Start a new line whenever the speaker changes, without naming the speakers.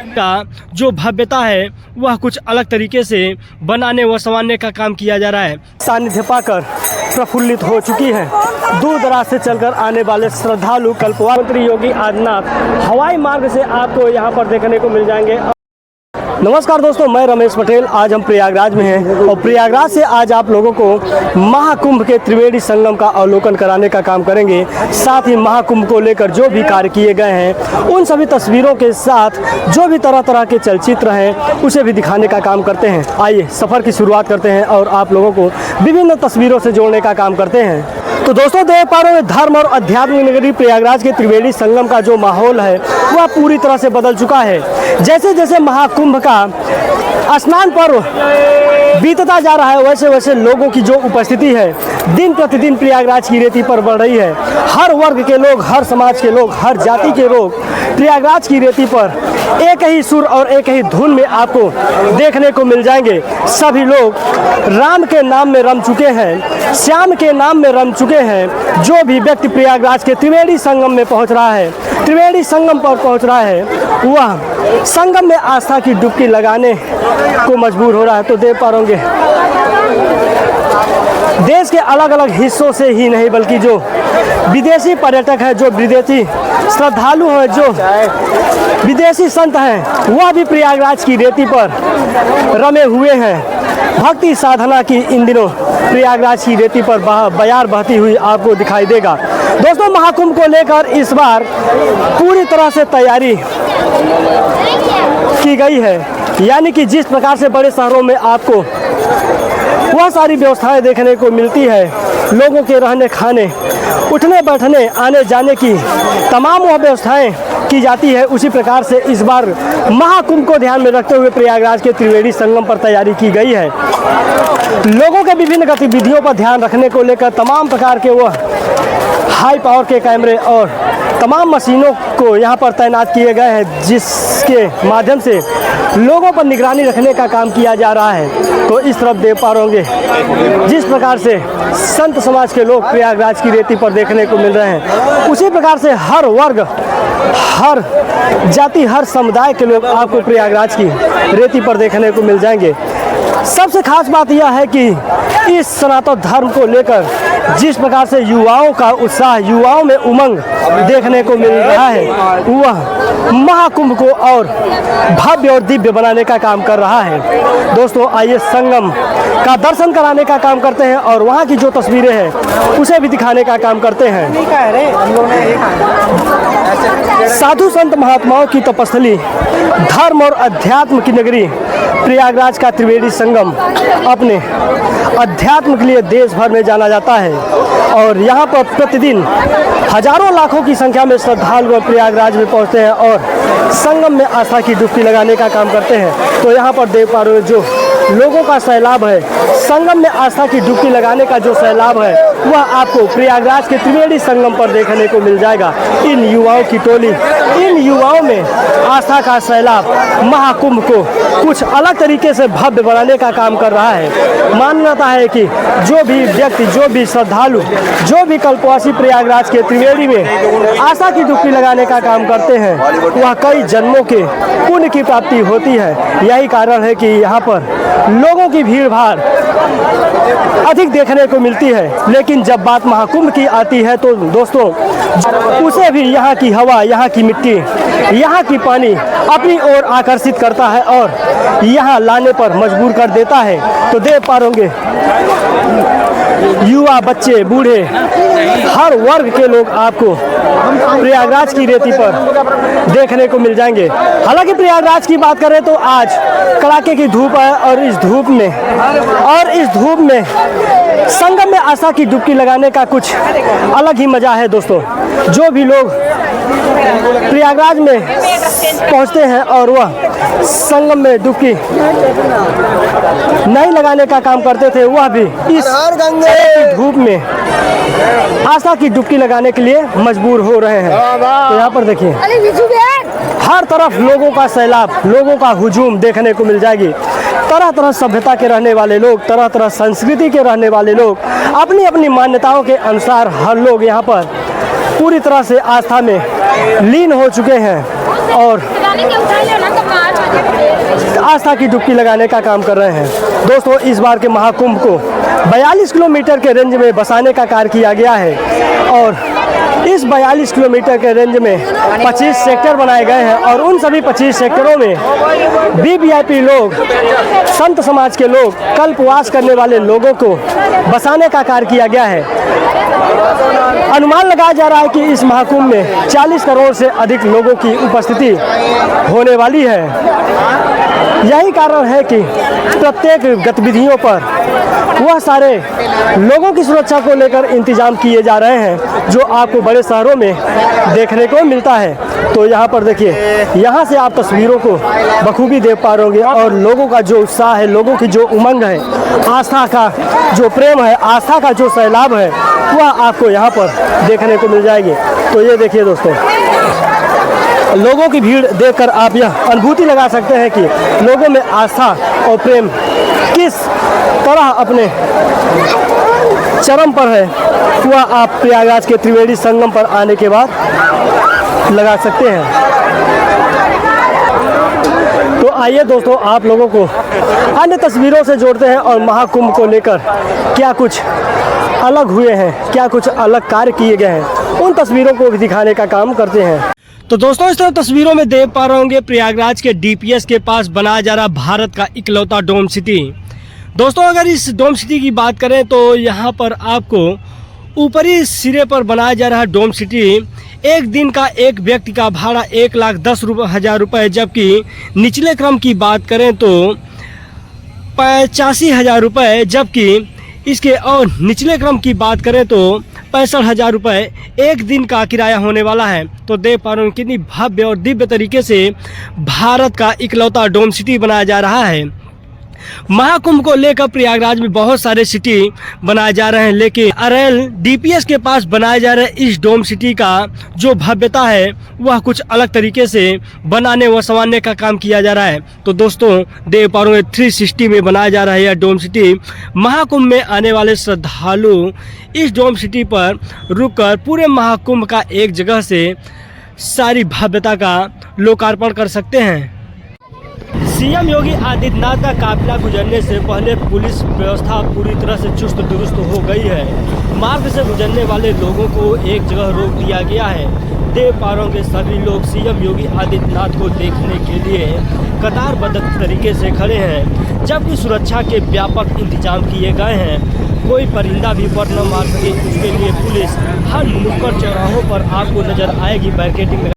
का जो भव्यता है वह कुछ अलग तरीके से बनाने व संवारने का काम किया जा रहा है। सानिध्य पाकर प्रफुल्लित हो चुकी है। दूर दराज से चलकर आने वाले श्रद्धालु कल्पवास मंत्री योगी आदित्यनाथ हवाई मार्ग से आपको यहाँ पर देखने को मिल जाएंगे। नमस्कार दोस्तों, मैं रमेश पटेल। आज हम प्रयागराज में हैं और प्रयागराज से आज आप लोगों को महाकुंभ के त्रिवेणी संगम का अवलोकन कराने का काम करेंगे। साथ ही महाकुंभ को लेकर जो भी कार्य किए गए हैं उन सभी तस्वीरों के साथ जो भी तरह तरह के चलचित्र हैं उसे भी दिखाने का काम करते हैं। आइए सफ़र की शुरुआत करते हैं और आप लोगों को विभिन्न तस्वीरों से जोड़ने का काम करते हैं। तो दोस्तों, देख पा रहे हैं धर्म और अध्यात्म नगरी प्रयागराज के त्रिवेणी संगम का जो माहौल है वह पूरी तरह से बदल चुका है। जैसे जैसे महाकुंभ का स्नान पर्व बीतता जा रहा है वैसे वैसे लोगों की जो उपस्थिति है दिन प्रतिदिन प्रयागराज की रेती पर बढ़ रही है। हर वर्ग के लोग, हर समाज के लोग, हर जाति के लोग प्रयागराज की रेती पर एक ही सुर और एक ही धुन में आपको देखने को मिल जाएंगे। सभी लोग राम के नाम में रम चुके हैं, श्याम के नाम में रम चुके हैं। जो भी व्यक्ति प्रयागराज के त्रिवेणी संगम में पहुंच रहा है, त्रिवेणी संगम पर पहुंच रहा है, वह संगम में आस्था की डुबकी लगाने को मजबूर हो रहा है। तो देख पा रहे देश के अलग अलग हिस्सों से ही नहीं बल्कि जो विदेशी पर्यटक हैं, जो विदेशी श्रद्धालु हैं, जो विदेशी संत हैं, वह भी प्रयागराज की रेती पर रमे हुए हैं। भक्ति साधना की इन दिनों प्रयागराज की रेती पर बयार बहती हुई आपको दिखाई देगा। दोस्तों, महाकुंभ को लेकर इस बार पूरी तरह से तैयारी की गई है, यानी कि जिस प्रकार से बड़े शहरों में आपको वह सारी व्यवस्थाएं देखने को मिलती है, लोगों के रहने खाने, उठने बैठने, आने जाने की तमाम वह व्यवस्थाएं की जाती है, उसी प्रकार से इस बार महाकुंभ को ध्यान में रखते हुए प्रयागराज के त्रिवेणी संगम पर तैयारी की गई है। लोगों के विभिन्न गतिविधियों पर ध्यान रखने को लेकर तमाम प्रकार के वह हाई पावर के कैमरे और तमाम मशीनों को यहाँ पर तैनात किए गए हैं, जिसके माध्यम से लोगों पर निगरानी रखने का काम किया जा रहा है। तो इस तरफ देख पा रहे होंगे जिस प्रकार से संत समाज के लोग प्रयागराज की रेती पर देखने को मिल रहे हैं, उसी प्रकार से हर वर्ग, हर जाति, हर समुदाय के लोग आपको प्रयागराज की रेती पर देखने को मिल जाएंगे। सबसे खास बात यह है कि इस सनातन धर्म को लेकर जिस प्रकार से युवाओं का उत्साह, युवाओं में उमंग देखने को मिल रहा है, वह महाकुंभ को और भव्य और दिव्य बनाने का काम कर रहा है। दोस्तों, आइए संगम का दर्शन कराने का काम करते हैं और वहाँ की जो तस्वीरें हैं उसे भी दिखाने का काम करते हैं। साधु संत महात्माओं की तपस्थली, धर्म और अध्यात्म की नगरी प्रयागराज का त्रिवेणी संगम अपने अध्यात्म के लिए देश भर में जाना जाता है और यहाँ पर प्रतिदिन हजारों लाखों की संख्या में श्रद्धालु प्रयागराज में पहुँचते हैं और संगम में आस्था की डुबकी लगाने का काम करते हैं। तो यहाँ पर देख पा रहे हो जो लोगों का सैलाब है, संगम में आस्था की डुबकी लगाने का जो सैलाब है वह आपको प्रयागराज के त्रिवेणी संगम पर देखने को मिल जाएगा। इन युवाओं की टोली, इन युवाओं में आस्था का सैलाब महाकुंभ को कुछ अलग तरीके से भव्य बनाने का काम कर रहा है। मान्यता है कि जो भी व्यक्ति, जो भी श्रद्धालु, जो भी कल्पवासी प्रयागराज के त्रिवेणी में आस्था की डुबकी लगाने का काम करते हैं वह कई जन्मों के पुण्य की प्राप्ति होती है। यही कारण है कि यहाँ पर लोगों की भीड़ भाड़ अधिक देखने को मिलती है। लेकिन जब बात महाकुंभ की आती है तो दोस्तों उसे भी यहाँ की हवा, यहाँ की मिट्टी, यहाँ की पानी अपनी ओर आकर्षित करता है और यहाँ लाने पर मजबूर कर देता है। तो देख पा रहे युवा, बच्चे, बूढ़े, हर वर्ग के लोग आपको प्रयागराज की रेती पर देखने को मिल जाएंगे। हालांकि प्रयागराज की बात करें तो आज कड़ाके की धूप है और इस धूप में संगम में आस्था की डुबकी लगाने का कुछ अलग ही मजा है। दोस्तों, जो भी लोग प्रयागराज में पहुंचते हैं और वह संगम में डुबकी नहीं लगाने का काम करते थे, वह भी इस धूप में आस्था की डुबकी लगाने के लिए मजबूर हो रहे हैं। तो यहाँ पर देखिए हर तरफ लोगों का सैलाब, लोगों का हुजूम देखने को मिल जाएगी। तरह तरह सभ्यता के रहने वाले लोग, तरह तरह संस्कृति के रहने वाले लोग, अपनी अपनी मान्यताओं के अनुसार हर लोग यहाँ पर पूरी तरह से आस्था में लीन हो चुके हैं और आस्था की डुबकी लगाने का काम कर रहे हैं। दोस्तों, इस बार के महाकुंभ को 42 किलोमीटर के रेंज में बसाने का कार्य किया गया है और इस 42 किलोमीटर के रेंज में 25 सेक्टर बनाए गए हैं और उन सभी 25 सेक्टरों में वीवीआईपी लोग, संत समाज के लोग, कल्पवास करने वाले लोगों को बसाने का कार्य किया गया है। अनुमान लगाया जा रहा है कि इस महाकुंभ में 40 करोड़ से अधिक लोगों की उपस्थिति होने वाली है। यही कारण है कि प्रत्येक गतिविधियों पर वह सारे लोगों की सुरक्षा को लेकर इंतजाम किए जा रहे हैं जो आपको बड़े शहरों में देखने को मिलता है। तो यहाँ पर देखिए, यहाँ से आप तस्वीरों को बखूबी देख पा रहे और लोगों का जो उत्साह है, लोगों की जो उमंग है, आस्था का जो प्रेम है, आस्था का जो सैलाब है, वह आपको यहाँ पर देखने को मिल जाएगी। तो ये देखिए दोस्तों, लोगों की भीड़ देखकर आप यह अनुभूति लगा सकते हैं कि लोगों में आस्था और प्रेम किस तरह अपने चरम पर है, वह आप प्रयागराज के त्रिवेणी संगम पर आने के बाद लगा सकते हैं। तो आइए दोस्तों, आप लोगों को अन्य तस्वीरों से जोड़ते हैं और महाकुंभ को लेकर क्या कुछ अलग हुए हैं, क्या कुछ अलग कार्य किए गए हैं, उन तस्वीरों को भी दिखाने का काम करते हैं। तो दोस्तों, इस तरह तस्वीरों में देख पा रहे होंगे प्रयागराज के डीपीएस के पास बनाया जा रहा भारत का इकलौता डोम सिटी। दोस्तों, अगर इस डोम सिटी की बात करें तो यहाँ पर आपको ऊपरी सिरे पर बनाया जा रहा डोम सिटी एक दिन का एक व्यक्ति का भाड़ा 1,10,000 रुपये, जबकि निचले क्रम की बात करें तो 85,000 रुपये, जबकि इसके और निचले क्रम की बात करें तो 65,000 रुपये एक दिन का किराया होने वाला है। तो देख पा रहे हो कितनी भव्य और दिव्य तरीके से भारत का इकलौता डोम सिटी बनाया जा रहा है। महाकुंभ को लेकर प्रयागराज में बहुत सारे सिटी बनाए जा रहे हैं, लेकिन अरेल डीपीएस के पास बनाए जा रहे इस डोम सिटी का जो भव्यता है वह कुछ अलग तरीके से बनाने व संवारने का काम किया जा रहा है। तो दोस्तों, देख पा रहे हैं 360 में बनाया जा रहा है यह डोम सिटी। महाकुंभ में आने वाले श्रद्धालु इस डोम सिटी पर रुककर पूरे महाकुंभ का एक जगह से सारी भव्यता का लोकार्पण कर सकते हैं। सीएम योगी आदित्यनाथ का काफिला गुजरने से पहले पुलिस व्यवस्था पूरी तरह से चुस्त दुरुस्त हो गई है। मार्ग से गुजरने वाले लोगों को एक जगह रोक दिया गया है। देवपारों के सभी लोग सीएम योगी आदित्यनाथ को देखने के लिए कतारबद्ध तरीके से खड़े हैं, जबकि सुरक्षा के व्यापक इंतजाम किए गए हैं। कोई परिंदा भी पर न मार सके, उसके लिए पुलिस हर नुक्कड़ चौराहों पर आपको नजर आएगी बैरिकेडिंग